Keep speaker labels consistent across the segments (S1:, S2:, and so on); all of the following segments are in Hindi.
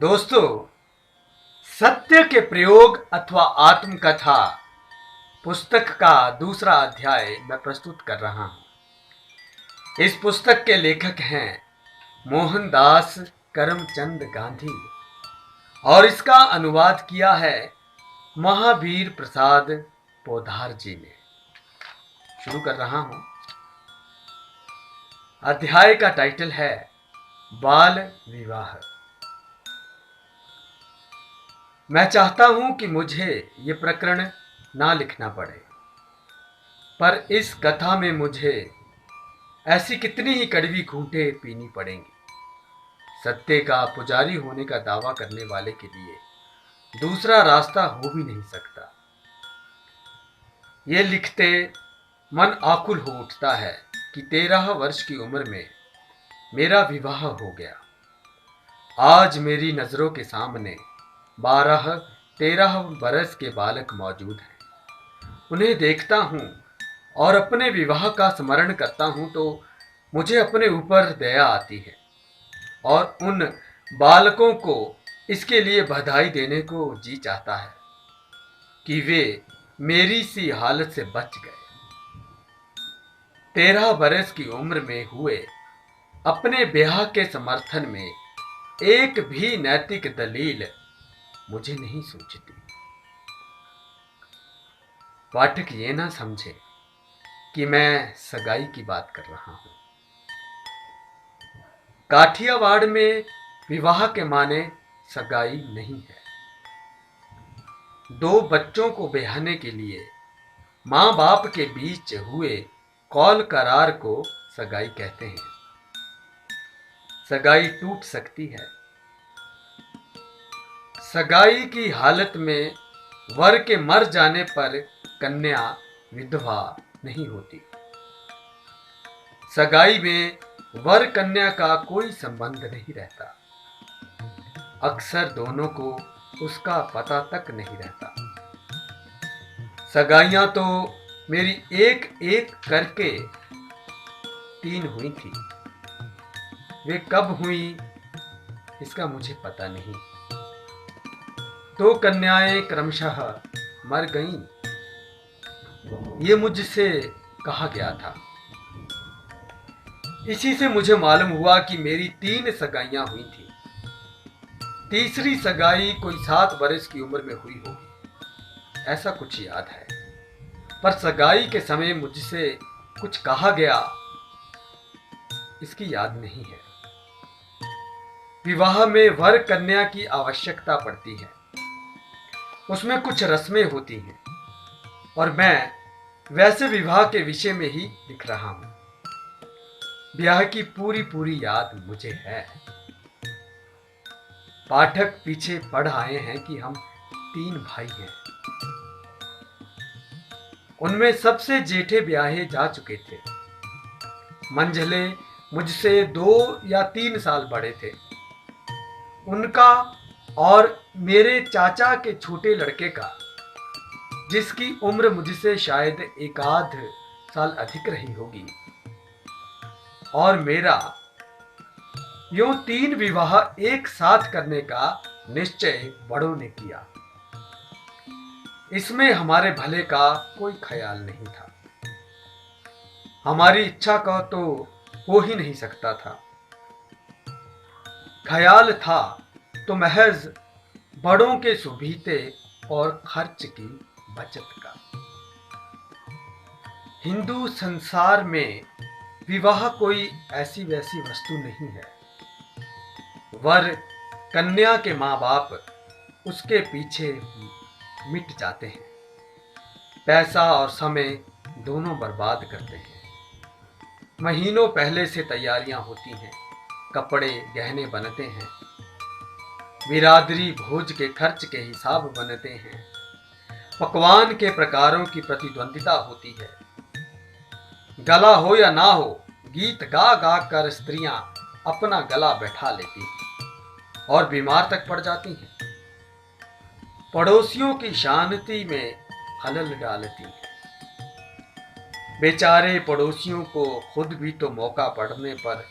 S1: दोस्तों, सत्य के प्रयोग अथवा आत्मकथा पुस्तक का दूसरा अध्याय मैं प्रस्तुत कर रहा हूं। इस पुस्तक के लेखक हैं मोहनदास करमचंद गांधी और इसका अनुवाद किया है महावीर प्रसाद पोद्दार जी ने। शुरू कर रहा हूं। अध्याय का टाइटल है बाल विवाह। मैं चाहता हूं कि मुझे ये प्रकरण ना लिखना पड़े, पर इस कथा में मुझे ऐसी कितनी ही कड़वी घूंटे पीनी पड़ेंगी। सत्य का पुजारी होने का दावा करने वाले के लिए दूसरा रास्ता हो भी नहीं सकता। ये लिखते मन आकुल हो उठता है कि 13 वर्ष की उम्र में मेरा विवाह हो गया। आज मेरी नजरों के सामने 12-13 बरस के बालक मौजूद हैं। उन्हें देखता हूं और अपने विवाह का स्मरण करता हूं तो मुझे अपने ऊपर दया आती है और उन बालकों को इसके लिए बधाई देने को जी चाहता है कि वे मेरी सी हालत से बच गए। 13 बरस की उम्र में हुए अपने ब्याह के समर्थन में एक भी नैतिक दलील मुझे नहीं सूझती। पाठक ये ना समझे कि मैं सगाई की बात कर रहा हूं। काठियावाड़ में विवाह के माने सगाई नहीं है। 2 बच्चों को ब्याहने के लिए मां बाप के बीच हुए कौल करार को सगाई कहते हैं। सगाई टूट सकती है। सगाई की हालत में वर के मर जाने पर कन्या विधवा नहीं होती। सगाई में वर कन्या का कोई संबंध नहीं रहता। अक्सर दोनों को उसका पता तक नहीं रहता। सगाइयां तो मेरी एक एक करके 3 हुई थी। वे कब हुई इसका मुझे पता नहीं। 2 कन्याएं क्रमशः मर गईं, ये मुझसे कहा गया था। इसी से मुझे मालूम हुआ कि मेरी 3 सगाइयां हुई थी। तीसरी सगाई कोई 7 बरस की उम्र में हुई होगी, ऐसा कुछ याद है। पर सगाई के समय मुझसे कुछ कहा गया इसकी याद नहीं है। विवाह में वर कन्या की आवश्यकता पड़ती है। उसमें कुछ रस्में होती हैं और मैं वैसे विवाह के विषय में ही लिख रहा हूं। ब्याह की पूरी याद मुझे है। पाठक पीछे पढ़ आए हैं कि हम 3 भाई हैं। उनमें सबसे जेठे ब्याहे जा चुके थे। मंझले मुझसे 2 या 3 साल बड़े थे। उनका और मेरे चाचा के छोटे लड़के का, जिसकी उम्र मुझसे शायद 1 आध साल अधिक रही होगी, और मेरा यूं 3 विवाह एक साथ करने का निश्चय बड़ों ने किया। इसमें हमारे भले का कोई ख्याल नहीं था। हमारी इच्छा का तो हो ही नहीं सकता था। ख्याल था तो महज बड़ों के सुभीते और खर्च की बचत का। हिंदू संसार में विवाह कोई ऐसी वैसी वस्तु नहीं है। वर कन्या के मां बाप उसके पीछे मिट जाते हैं। पैसा और समय दोनों बर्बाद करते हैं। महीनों पहले से तैयारियां होती हैं। कपड़े गहने बनते हैं। बिरादरी भोज के खर्च के हिसाब बनते हैं। पकवान के प्रकारों की प्रतिद्वंदिता होती है। गला हो या ना हो, गीत गा गा कर स्त्रियां अपना गला बैठा लेती हैं और बीमार तक पड़ जाती हैं। पड़ोसियों की शांति में खलल डालती हैं। बेचारे पड़ोसियों को खुद भी तो मौका पड़ने पर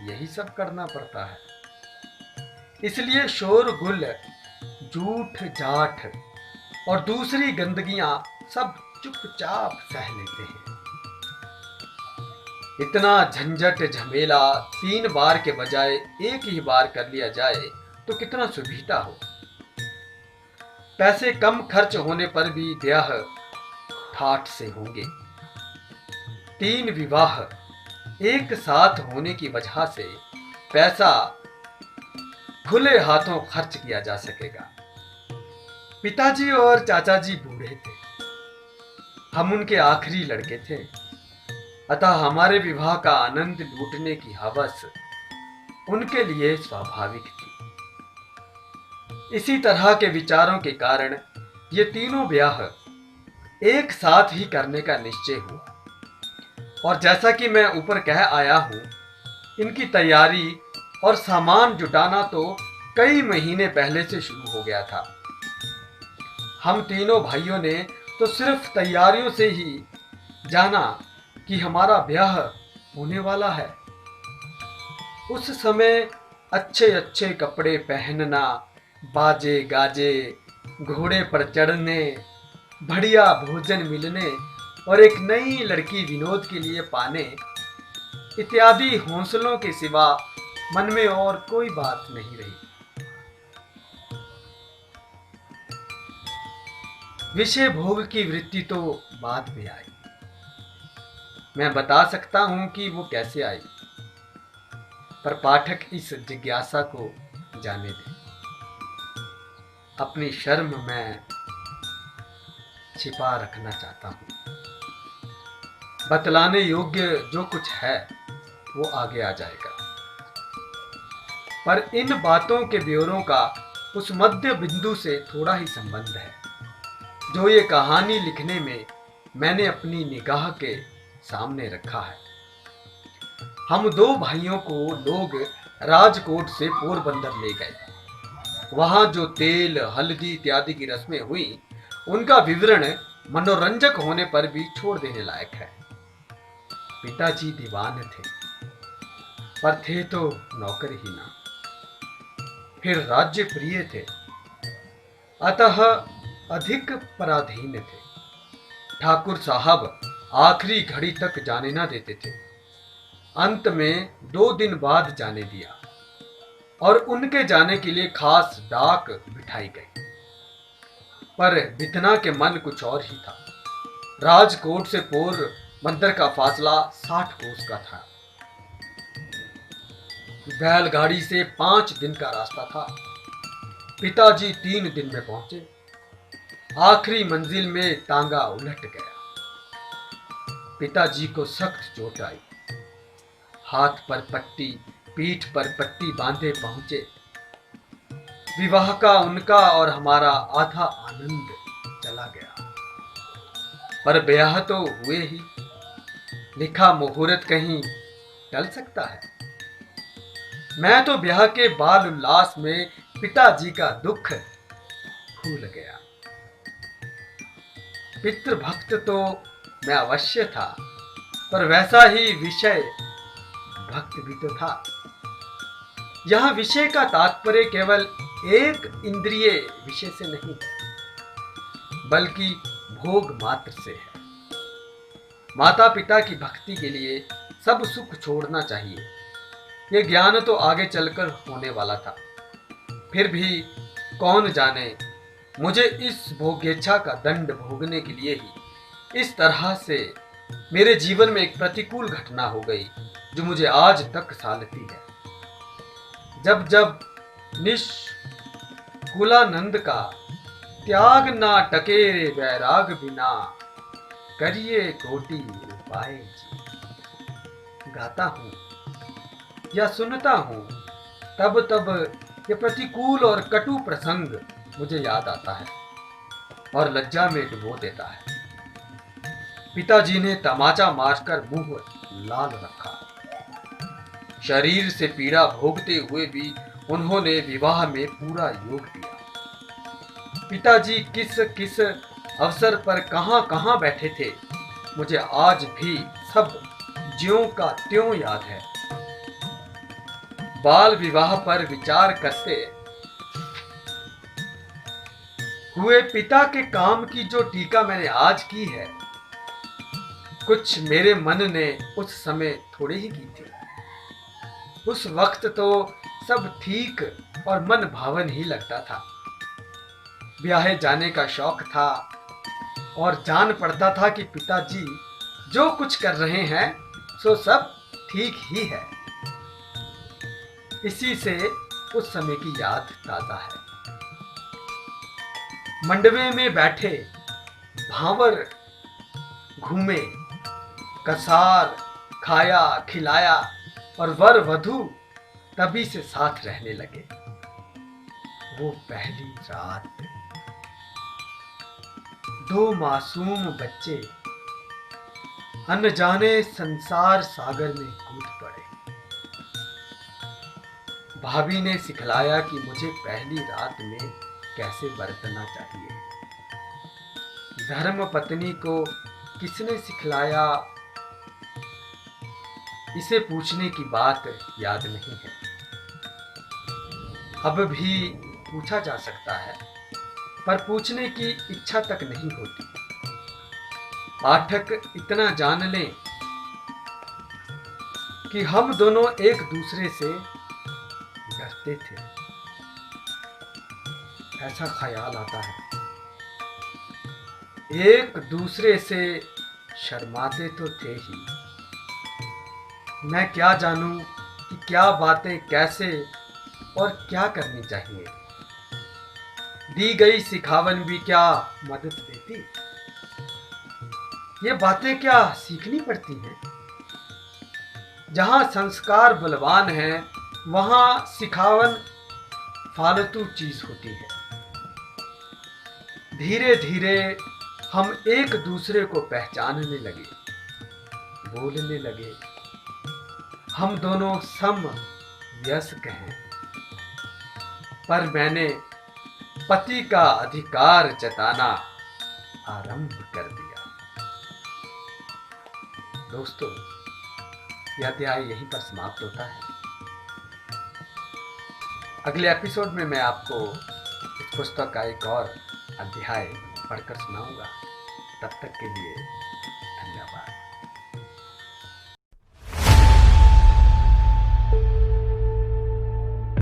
S1: यही सब करना पड़ता है। इसलिए शोरगुल, झूठ जाठ और दूसरी गंदगियां सब चुपचाप सह लेते हैं। इतना झंझट झमेला 3 बार के बजाय एक ही बार कर लिया जाए तो कितना सुविधा हो। पैसे कम खर्च होने पर भी ब्याह ठाठ से होंगे। 3 विवाह एक साथ होने की वजह से पैसा खुले हाथों खर्च किया जा सकेगा। पिताजी और चाचा जी बूढ़े थे, हम उनके आखिरी लड़के थे, अतः हमारे विवाह का आनंद लूटने की हवस उनके लिए स्वाभाविक थी। इसी तरह के विचारों के कारण ये तीनों ब्याह एक साथ ही करने का निश्चय हुआ। और जैसा कि मैं ऊपर कह आया हूं, इनकी तैयारी और सामान जुटाना तो कई महीने पहले से शुरू हो गया था। हम तीनों भाइयों ने तो सिर्फ तैयारियों से ही जाना कि हमारा ब्याह होने वाला है। उस समय अच्छे अच्छे कपड़े पहनना, बाजे गाजे, घोड़े पर चढ़ने, बढ़िया भोजन मिलने और एक नई लड़की विनोद के लिए पाने इत्यादि हौसलों के सिवा मन में और कोई बात नहीं रही। विषय भोग की वृत्ति तो बाद में आई। मैं बता सकता हूं कि वो कैसे आई, पर पाठक इस जिज्ञासा को जाने दे। अपनी शर्म मैं छिपा रखना चाहता हूं। बतलाने योग्य जो कुछ है वो आगे आ जाएगा, पर इन बातों के ब्यौरों का उस मध्य बिंदु से थोड़ा ही संबंध है जो ये कहानी लिखने में मैंने अपनी निगाह के सामने रखा है। हम 2 भाइयों को लोग राजकोट से पोरबंदर ले गए। वहां जो तेल, हल्दी इत्यादि की रस्में हुई, उनका विवरण मनोरंजक होने पर भी छोड़ देने लायक है। पिताजी दीवान थे, पर थे तो नौकर ही ना, फिर राज्य प्रिय थे, अतः अधिक पराधीन थे। ठाकुर साहब आखिरी घड़ी तक जाने ना देते थे। अंत में 2 दिन बाद जाने दिया और उनके जाने के लिए खास डाक बिठाई गई। पर बितना के मन कुछ और ही था। राजकोट से पोरबंदर का फासला 60 कोस का था। बैलगाड़ी से 5 दिन का रास्ता था। पिताजी 3 दिन में पहुंचे। आखिरी मंजिल में टांगा उलट गया। पिताजी को सख्त चोट आई। हाथ पर पट्टी, पीठ पर पट्टी बांधे पहुंचे। विवाह का उनका और हमारा आधा आनंद चला गया। पर ब्याह तो हुए ही। लिखा मुहूर्त कहीं टल सकता है? मैं तो ब्याह के बाल उल्लास में पिताजी का दुख भूल गया। पितृभक्त तो मैं अवश्य था, पर वैसा ही विषय भक्त भी तो था। यहां विषय का तात्पर्य केवल एक इंद्रिय विषय से नहीं, बल्कि भोग मात्र से है। माता पिता की भक्ति के लिए सब सुख छोड़ना चाहिए। यह ज्ञान तो आगे चलकर होने वाला था। फिर भी कौन जाने, मुझे इस भोगेच्छा का दंड भोगने के लिए ही इस तरह से मेरे जीवन में एक प्रतिकूल घटना हो गई जो मुझे आज तक सालती है। जब जब निष्कुलानंद का त्याग ना टके रे वैराग बिना, करिए कोटि उपाय जी, गाता हूं या सुनता हूं, तब तब ये प्रतिकूल और कटु प्रसंग मुझे याद आता है और लज्जा में डुबो देता है। पिताजी ने तमाचा मारकर मुंह लाल रखा। शरीर से पीड़ा भोगते हुए भी उन्होंने विवाह में पूरा योग दिया। पिताजी किस किस अवसर पर कहां कहां बैठे थे, मुझे आज भी सब ज्यों का त्यों याद है। बाल विवाह पर विचार करते हुए पिता के काम की जो टीका मैंने आज की है, कुछ मेरे मन ने उस समय थोड़ी ही की थी। उस वक्त तो सब ठीक और मन भावन ही लगता था। ब्याहे जाने का शौक था और जान पड़ता था कि पिताजी जो कुछ कर रहे हैं सो सब ठीक ही है। इसी से उस समय की याद ताजा है। मंडवे में बैठे भांवर घूमे, कसार खाया खिलाया और वर वधू तभी से साथ रहने लगे। वो पहली रात, दो मासूम बच्चे अनजाने संसार सागर में कूद पड़े। भाभी ने सिखलाया कि मुझे पहली रात में कैसे बरतना चाहिए। धर्म पत्नी को किसने सिखलाया, इसे पूछने की बात याद नहीं है। अब भी पूछा जा सकता है, पर पूछने की इच्छा तक नहीं होती। पाठक इतना जान लें कि हम दोनों एक दूसरे से डरते थे। ऐसा ख्याल आता है, एक दूसरे से शर्माते तो थे ही। मैं क्या जानूं कि क्या बातें कैसे और क्या करनी चाहिए। दी गई सिखावन भी क्या मदद देती। ये बातें क्या सीखनी पड़ती हैं। जहां संस्कार बलवान है वहां सिखावन फालतू चीज होती है। धीरे धीरे हम एक दूसरे को पहचानने लगे, बोलने लगे। हम दोनों सम वयस्क हैं, पर मैंने पति का अधिकार जताना आरंभ कर दिया। दोस्तों, यह अध्याय यहीं पर समाप्त होता है। अगले एपिसोड में मैं आपको इस पुस्तक का एक और अध्याय पढ़कर सुनाऊंगा। तब तक के लिए